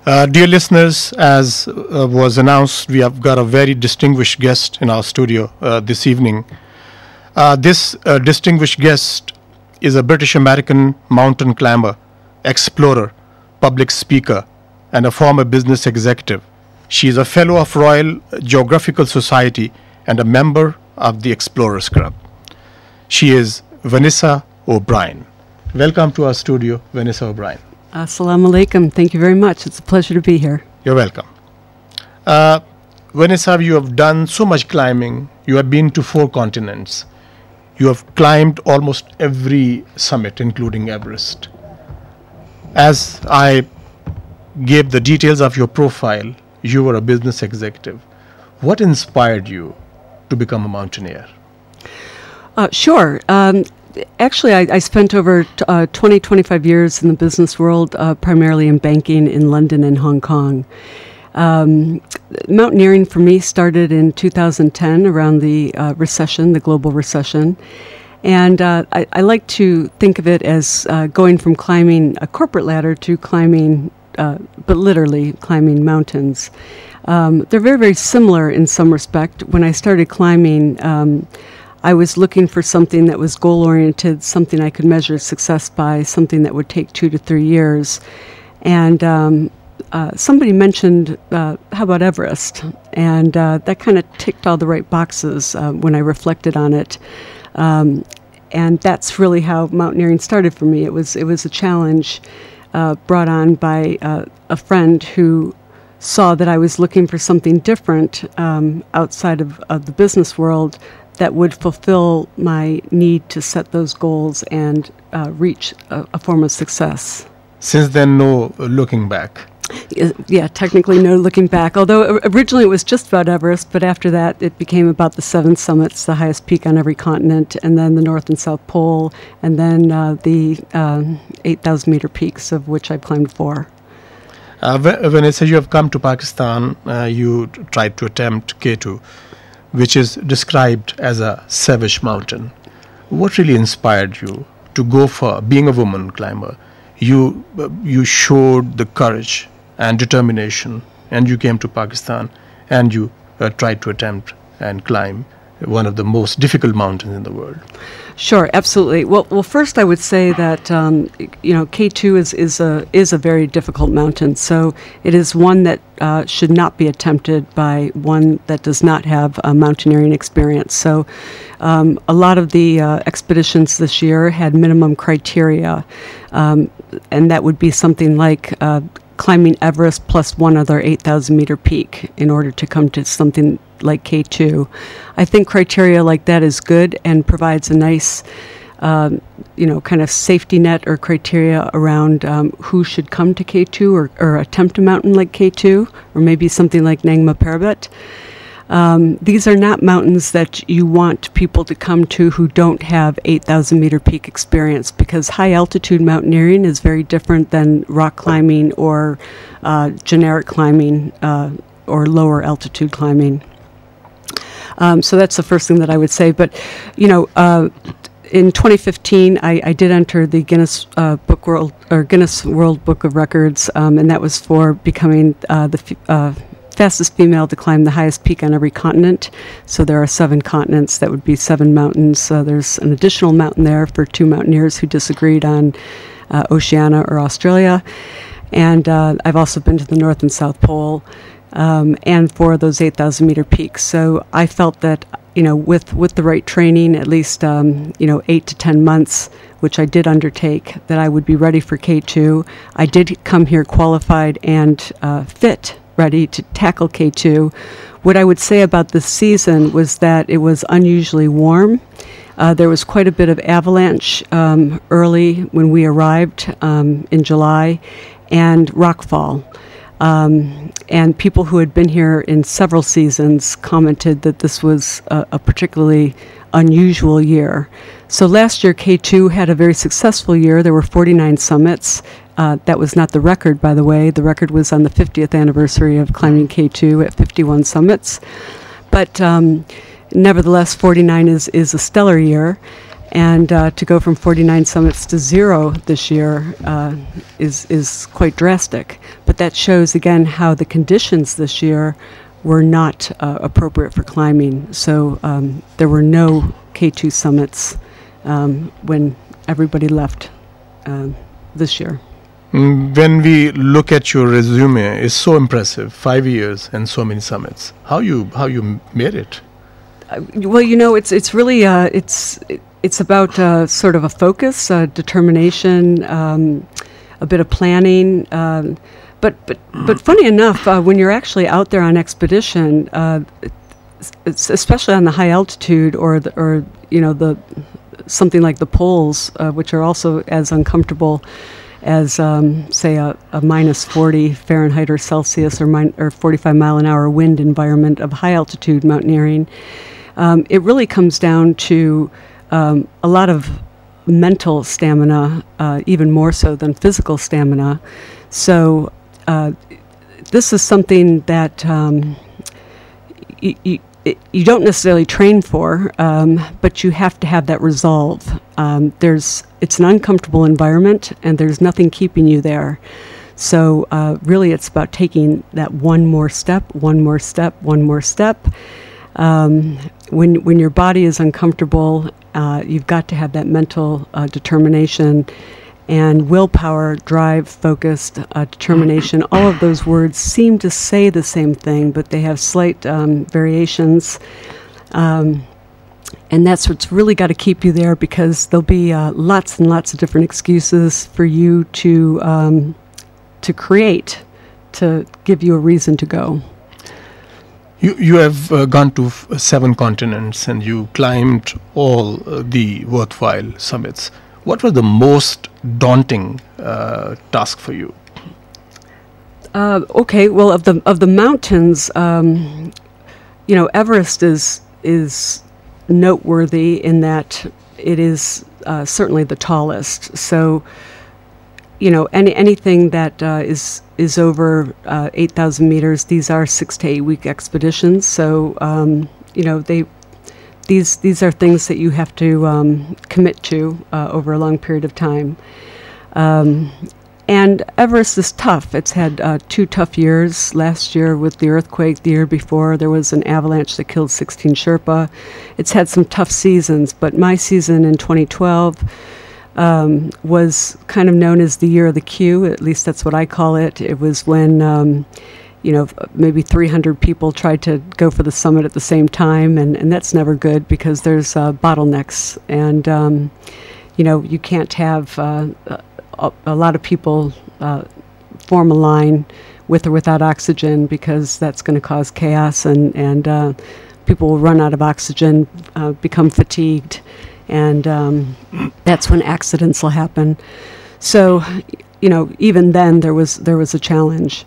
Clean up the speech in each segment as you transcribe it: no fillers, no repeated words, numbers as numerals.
Dear listeners, as was announced, we have got a very distinguished guest in our studio this evening. This distinguished guest is a British American mountain climber, explorer, public speaker, and a former business executive. She is a fellow of Royal Geographical Society and a member of the Explorers Club. She is Vanessa O'Brien. Welcome to our studio, Vanessa O'Brien. Assalamu alaikum. Thank you very much. It's a pleasure to be here. You're welcome. Vanessa, you have done so much climbing. You have been to 4 continents. You have climbed almost every summit, including Everest. As I gave the details of your profile, you were a business executive. What inspired you to become a mountaineer? Sure. Actually, I spent over 20, 25 years in the business world, primarily in banking in London and Hong Kong. Mountaineering for me started in 2010 around the recession, the global recession. And I like to think of it as going from climbing a corporate ladder to climbing, but literally climbing mountains. They're very, very similar in some respect. When I started climbing, I was looking for something that was goal-oriented, something I could measure success by, something that would take 2 to 3 years. And somebody mentioned, how about Everest? And that kind of ticked all the right boxes when I reflected on it. And that's really how mountaineering started for me. It was a challenge brought on by a friend who saw that I was looking for something different outside of the business world that would fulfill my need to set those goals and reach a form of success. Since then, no looking back. Yeah, technically no looking back. Although originally it was just about Everest, but after that it became about the 7 summits, the highest peak on every continent, and then the North and South Pole, and then the 8,000 meter peaks, of which I've climbed 4. Vanessa, you have come to Pakistan. You tried to attempt K2, which is described as a savage mountain. What really inspired you to go for being a woman climber? You showed the courage and determination, and you came to Pakistan, and you tried to attempt and climb one of the most difficult mountains in the world. Sure, absolutely. Well, first I would say that K2 is a very difficult mountain. So it is one that should not be attempted by one that does not have a mountaineering experience. So a lot of the expeditions this year had minimum criteria, and that would be something like climbing Everest plus one other 8,000 meter peak in order to come to something like K2. I think criteria like that is good and provides a nice, kind of safety net or criteria around who should come to K2 or attempt a mountain like K2, or maybe something like Nangma Parbat. These are not mountains that you want people to come to who don't have 8,000 meter peak experience, because high altitude mountaineering is very different than rock climbing or generic climbing or lower altitude climbing. So that's the first thing that I would say. But, in 2015, I did enter the Guinness World Book of Records, and that was for becoming the fastest female to climb the highest peak on every continent. So there are 7 continents. That would be 7 mountains. There's an additional mountain there for 2 mountaineers who disagreed on Oceania or Australia. And I've also been to the North and South Pole, and for those 8,000 meter peaks. So I felt that, with the right training, at least, 8 to 10 months, which I did undertake, that I would be ready for K2. I did come here qualified and fit, ready to tackle K2. What I would say about this season was that it was unusually warm. There was quite a bit of avalanche early when we arrived in July, and rockfall. And people who had been here in several seasons commented that this was a particularly unusual year. So last year, K2 had a very successful year. There were 49 summits. That was not the record, by the way. The record was on the 50th anniversary of climbing K2 at 51 summits. But nevertheless, 49 is a stellar year. And to go from 49 summits to 0 this year is quite drastic. But that shows, again, how the conditions this year were not appropriate for climbing. So there were no K2 summits when everybody left this year. When we look at your resume, it's so impressive. 5 years and so many summits. How you made it? Well, you know, it's really it's about sort of a focus, determination, a bit of planning. But funny enough, when you're actually out there on expedition, it's especially on the high altitude or you know something like the poles, which are also as uncomfortable as say a minus 40 Fahrenheit or Celsius or 45 mile an hour wind environment of high altitude mountaineering. It really comes down to a lot of mental stamina, even more so than physical stamina. So this is something that you don't necessarily train for, but you have to have that resolve. It's an uncomfortable environment, and there's nothing keeping you there. So really, it's about taking that one more step, one more step, one more step. When your body is uncomfortable, you've got to have that mental determination and willpower, drive, focused, determination. All of those words seem to say the same thing, but they have slight variations. And that's what's really got to keep you there, because there'll be lots and lots of different excuses for you to create to give you a reason to go. You have gone to 7 continents and you climbed all the worthwhile summits. What was the most daunting task for you? Okay, well, of the mountains, you know, Everest is noteworthy in that it is certainly the tallest. So, you know, anything that is over 8,000 meters, these are 6 to 8 week expeditions. So, you know, these are things that you have to commit to over a long period of time. And Everest is tough. It's had 2 tough years. Last year with the earthquake, the year before there was an avalanche that killed 16 Sherpa. It's had some tough seasons, but my season in 2012 was kind of known as the year of the Q. At least that's what I call it. It was when you know, maybe 300 people tried to go for the summit at the same time, and that's never good because there's bottlenecks, and you know, you can't have a lot of people form a line with or without oxygen, because that's going to cause chaos, and people will run out of oxygen, become fatigued, and that's when accidents will happen. So, you know, even then there was a challenge.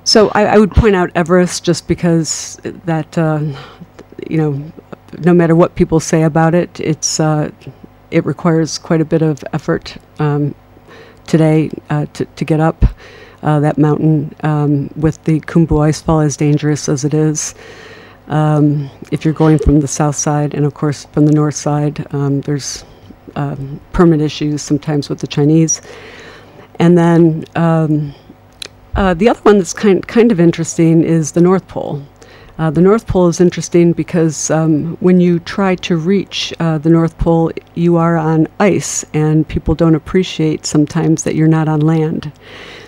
So I would point out Everest just because that, you know, no matter what people say about it, it requires quite a bit of effort today to get up that mountain with the Khumbu Icefall, as dangerous as it is. If you're going from the south side, and of course from the north side, there's permit issues sometimes with the Chinese. And then the other one that's kind of interesting is the North Pole. The North Pole is interesting because when you try to reach the North Pole, you are on ice, and people don't appreciate sometimes that you're not on land.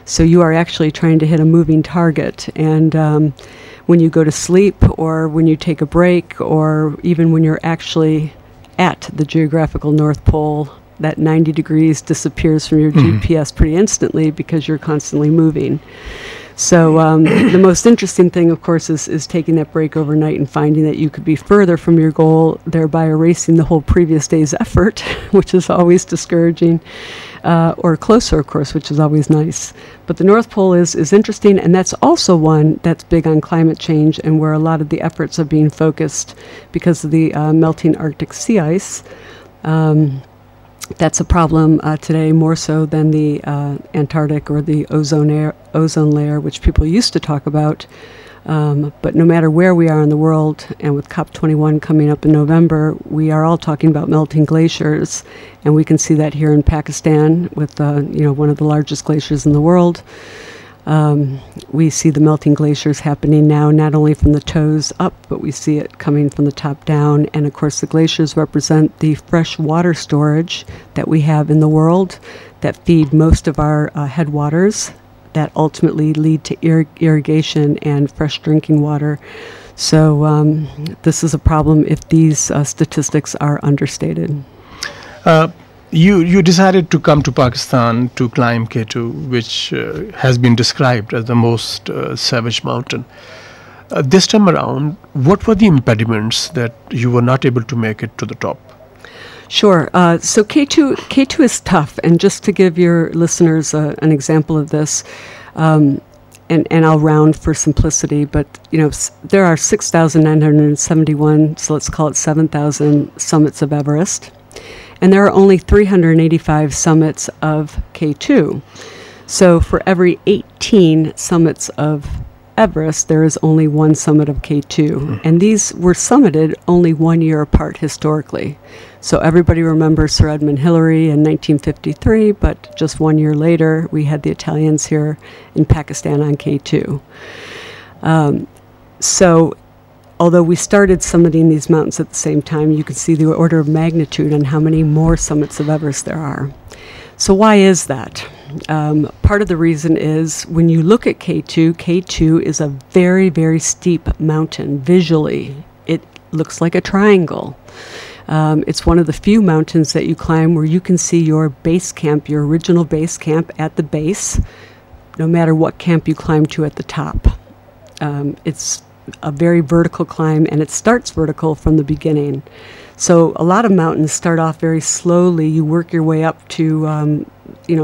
So you are actually trying to hit a moving target, and when you go to sleep, or when you take a break, or even when you're actually at the geographical North Pole, that 90 degrees disappears from your GPS pretty instantly because you're constantly moving. So the most interesting thing, of course, is taking that break overnight and finding that you could be further from your goal, thereby erasing the whole previous day's effort, which is always discouraging, or closer, of course, which is always nice. But the North Pole is interesting, and that's also one that's big on climate change, and where a lot of the efforts are being focused because of the melting Arctic sea ice. That's a problem today, more so than the Antarctic or the ozone layer, which people used to talk about. But no matter where we are in the world, and with COP21 coming up in November, we are all talking about melting glaciers, and we can see that here in Pakistan with one of the largest glaciers in the world. We see the melting glaciers happening now, not only from the toes up, but we see it coming from the top down. And of course, the glaciers represent the fresh water storage that we have in the world that feed most of our headwaters that ultimately lead to irrigation and fresh drinking water. So this is a problem if these statistics are understated. You decided to come to Pakistan to climb K2, which has been described as the most savage mountain. This time around, what were the impediments that you were not able to make it to the top? Sure. So K2 is tough, and just to give your listeners an example of this, and I'll round for simplicity, but there are 6,971, so let's call it 7,000 summits of Everest. And there are only 385 summits of K2. So for every 18 summits of Everest, there is only one summit of K2. And these were summited only 1 year apart historically. So everybody remembers Sir Edmund Hillary in 1953, but just 1 year later, we had the Italians here in Pakistan on K2. Although we started summiting these mountains at the same time, you can see the order of magnitude on how many more summits of Everest there are. So why is that? Part of the reason is when you look at K2 is a very, very steep mountain. Visually, it looks like a triangle. It's one of the few mountains that you climb where you can see your base camp, your original base camp at the base, no matter what camp you climb to at the top. It's a very vertical climb, and it starts vertical from the beginning. So a lot of mountains start off very slowly. You work your way up to,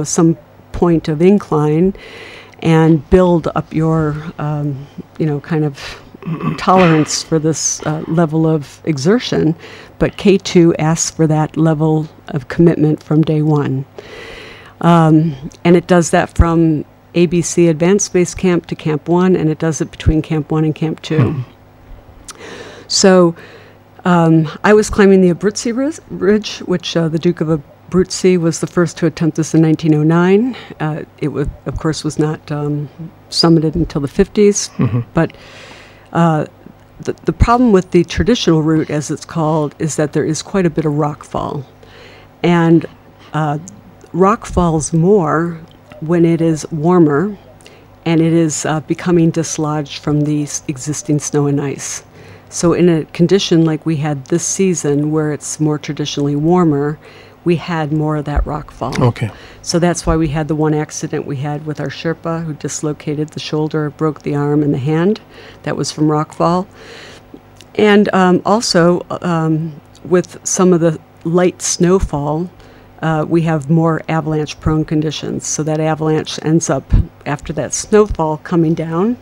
some point of incline and build up your, kind of tolerance for this level of exertion. But K2 asks for that level of commitment from day one. And it does that from ABC Advanced Base Camp to Camp 1, and it does it between Camp 1 and Camp 2. So I was climbing the Abruzzi Ridge, which the Duke of Abruzzi was the first to attempt this in 1909. It, of course, was not summited until the 50s. But the problem with the traditional route, as it's called, is that there is quite a bit of rockfall. And rock falls more when it is warmer and it is becoming dislodged from the existing snow and ice. So in a condition like we had this season, where it's more traditionally warmer, we had more of that rock fall. Okay. So that's why we had the one accident we had with our Sherpa, who dislocated the shoulder, broke the arm and the hand. That was from rock fall. And also with some of the light snowfall, we have more avalanche-prone conditions. So that avalanche ends up, after that snowfall coming down,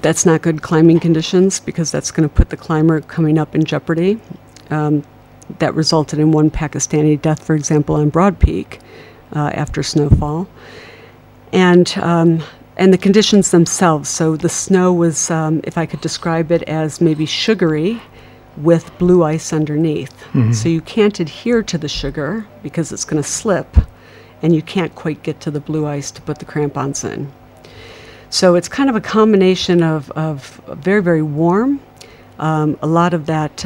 that's not good climbing conditions, because that's going to put the climber coming up in jeopardy. That resulted in one Pakistani death, for example, on Broad Peak after snowfall. And the conditions themselves. So the snow was, if I could describe it as maybe sugary, with blue ice underneath. So you can't adhere to the sugar because it's going to slip, and you can't quite get to the blue ice to put the crampons in. So it's kind of a combination of very, very warm, a lot of that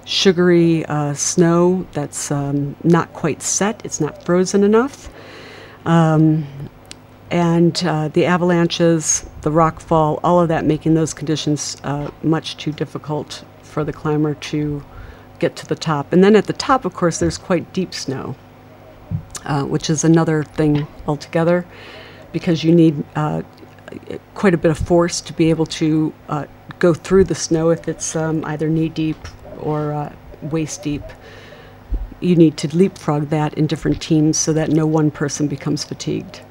sugary snow that's not quite set, it's not frozen enough, and the avalanches, the rockfall, all of that making those conditions much too difficult for the climber to get to the top. And then at the top, of course, there's quite deep snow, which is another thing altogether, because you need quite a bit of force to be able to go through the snow if it's either knee-deep or waist-deep. You need to leapfrog that in different teams so that no one person becomes fatigued.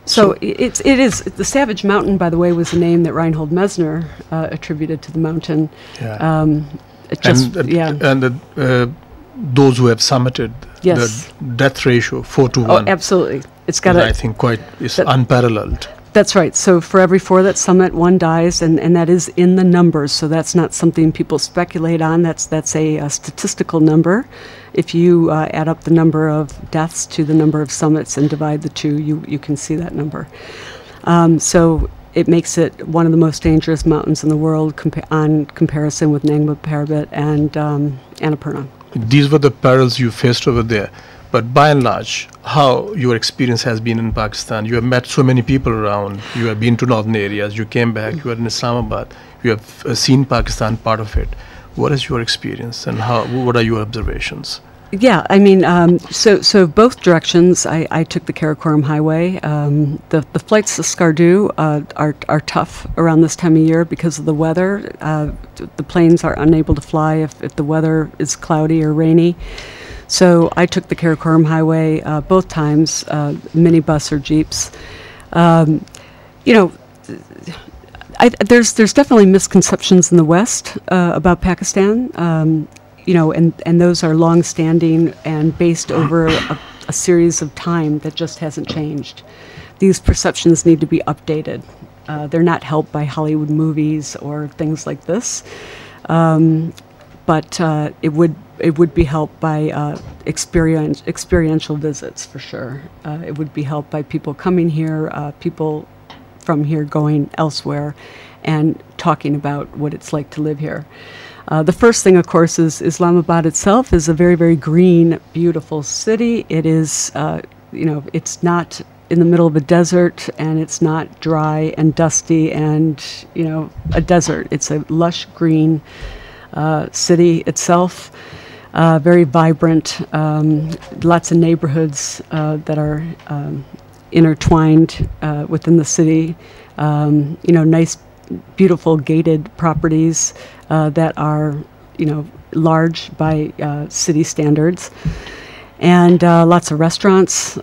So it is the Savage Mountain, by the way, was the name that Reinhold Messner attributed to the mountain. Yeah. Those who have summited, yes, the death ratio 4 to 1. Oh, absolutely. It's got I think it's unparalleled. That's right. So for every 4 that summit, 1 dies, and that is in the numbers. So that's not something people speculate on. That's a statistical number. If you add up the number of deaths to the number of summits and divide the two, you can see that number. So it makes it one of the most dangerous mountains in the world on comparison with Nangma Parbat and Annapurna. These were the perils you faced over there. But by and large, how your experience has been in Pakistan? You have met so many people around. You have been to northern areas. You came back. You were in Islamabad. You have seen Pakistan, part of it. What is your experience, and what are your observations? Yeah, I mean, so both directions. I took the Karakoram Highway. The flights to Skardu are tough around this time of year because of the weather. The planes are unable to fly if the weather is cloudy or rainy. So I took the Karakoram Highway both times, minibus or jeeps. There's definitely misconceptions in the West about Pakistan, and those are long-standing and based over a series of time that just hasn't changed. These perceptions need to be updated. They're not helped by Hollywood movies or things like this, but it would be helped by experiential visits for sure. It would be helped by people coming here, people from here going elsewhere, and talking about what it's like to live here. The first thing, of course, is Islamabad itself is a very, very green, beautiful city. It is, it's not in the middle of a desert, and it's not dry and dusty and, a desert. It's a lush green city itself. Very vibrant, lots of neighborhoods that are intertwined within the city. Nice, beautiful gated properties that are, large by city standards. And lots of restaurants,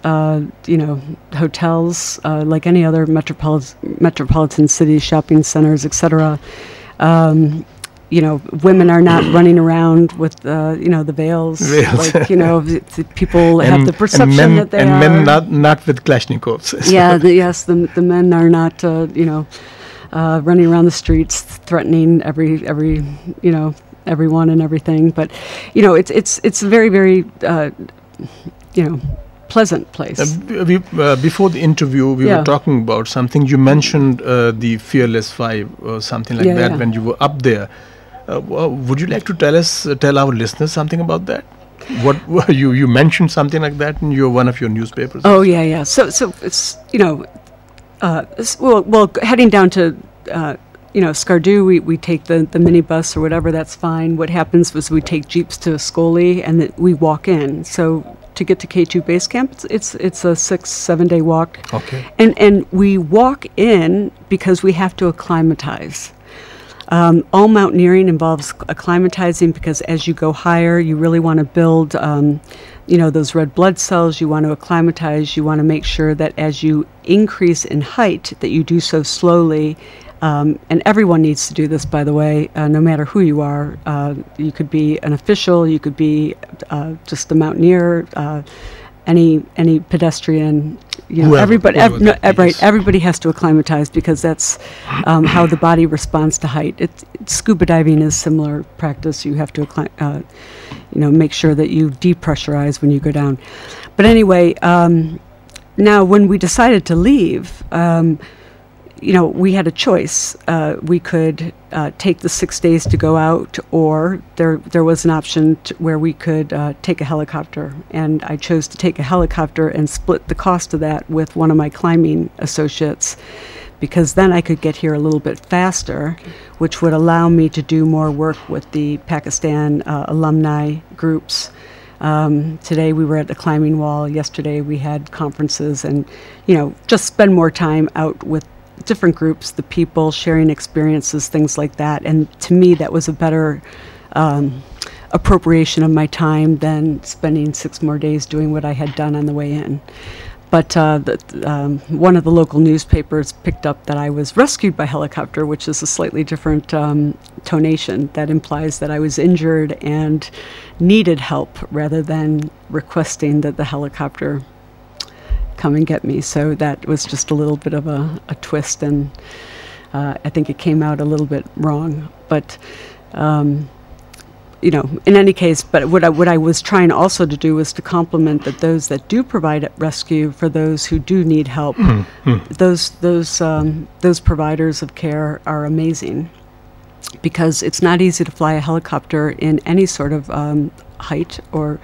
hotels, like any other metropolitan city, shopping centers, etc. Women are not running around with, the veils. Like, people have the perception that they are. And men not with Kalashnikovs. Yeah, the men are not, running around the streets threatening everyone and everything. But, it's a very, very, pleasant place. Before the interview, we were talking about something. You mentioned the Fearless Five or something like that when you were up there. Would you like to tell our listeners something about that? What you mentioned something like that in one of your newspapers? Oh yeah. So it's heading down to Skardu, we take the minibus or whatever. That's fine. What happens was we take jeeps to Ascoli and we walk in. So to get to K2 base camp, it's a 6-7 day walk. Okay. And we walk in because we have to acclimatize. All mountaineering involves acclimatizing because as you go higher, you really want to build, those red blood cells. You want to acclimatize. You want to make sure that as you increase in height, that you do so slowly. And everyone needs to do this, by the way, no matter who you are. You could be an official. You could be just a mountaineer. Any pedestrian, everybody, everybody has to acclimatize because that's how the body responds to height. Scuba diving is similar practice. You have to, make sure that you depressurize when you go down. But anyway, now when we decided to leave, we had a choice. We could take the 6 days to go out, or there was an option where we could take a helicopter. And I chose to take a helicopter and split the cost of that with one of my climbing associates, because then I could get here a little bit faster, which would allow me to do more work with the Pakistan alumni groups. Today we were at the climbing wall. Yesterday we had conferences, and just spend more time out with different groups, the people, sharing experiences, things like that. And to me, that was a better appropriation of my time than spending 6 more days doing what I had done on the way in. But one of the local newspapers picked up that I was rescued by helicopter, which is a slightly different tonation that implies that I was injured and needed help rather than requesting that the helicopter come and get me. So that was just a little bit of a twist, and I think it came out a little bit wrong. But in any case, but what I was trying also to do was to compliment that those that do provide rescue for those who do need help. Those providers of care are amazing, because it's not easy to fly a helicopter in any sort of height or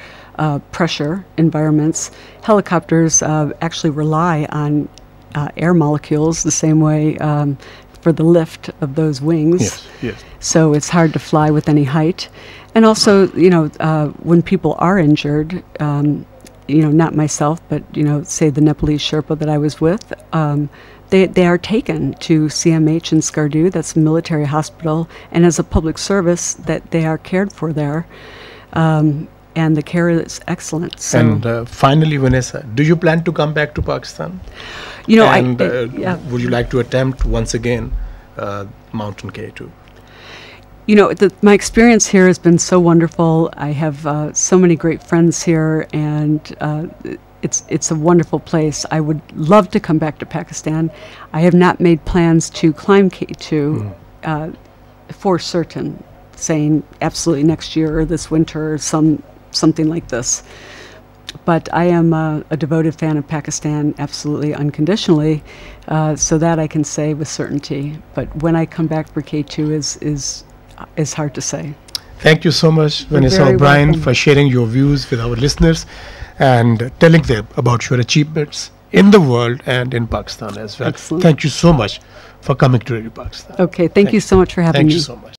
pressure environments. Helicopters actually rely on air molecules the same way for the lift of those wings. Yes, yes. So it's hard to fly with any height. And also, when people are injured, not myself, but, say the Nepalese Sherpa that I was with, they are taken to CMH in Skardu, that's a military hospital, and as a public service that they are cared for there. And the care is excellent. So, and finally, Vanessa, do you plan to come back to Pakistan? Would you like to attempt once again Mountain K2? My experience here has been so wonderful. I have so many great friends here, and it's a wonderful place. I would love to come back to Pakistan. I have not made plans to climb K2 for certain, saying absolutely next year or this winter or something like this. But I am a devoted fan of Pakistan, absolutely unconditionally, so that I can say with certainty. But when I come back for K2 is hard to say. Thank you so much, Vanessa O'Brien, for sharing your views with our listeners and telling them about your achievements in the world and in Pakistan as well. Excellent. Thank you so much for coming to Radio Pakistan. Okay, thank you so much for having me. Thank you so much.